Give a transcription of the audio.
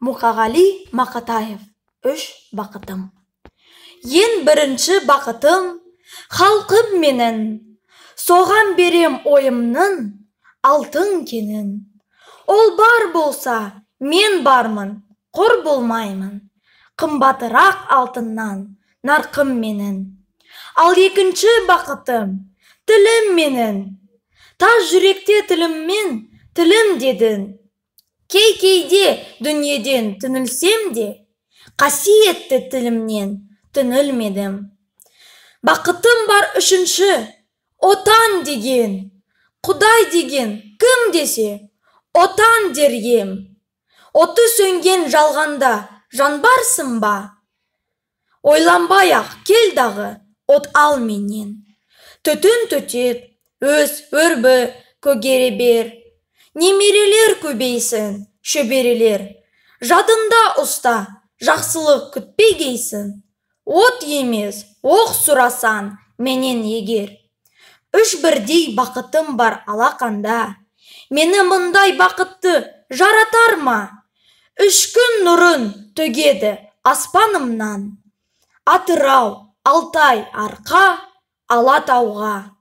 Мұқағали Мақатаев. Үш бақытым. Ең бірінші бақытым халқым менің, соған берем ойымның алтын кенін. Ол бар болса, мен бармын, қор болмаймын, қымбатырақ алтыннан нарқым менің. Ал екінші бақытым тілім менің, тас жүректе тіліммен тілім дедің. Кейде дүниеден түнілсем де, қасиетті тілімнен түнілмедім. Бақытым бар үшінші, отан деген, Құдай деген кім десе, отан дергем. Оты сөнген жалғанда жанбарсың ба? Ойланбай-ақ кел дағы, от ал менен. Түтін түтет, өз өрбі көгере бер. Немерелер көбейсін, шөберелер. Жадында ұста, жақсылық күтпегейсін. От емес, оқ сұрасан менен егер. Үш бірдей бақытым бар алақанда. Мені мұндай бақытты жаратар ма? Үш күн нұрын төгеді аспанымнан. Атырау, Алтай, Арқа, Алатауға.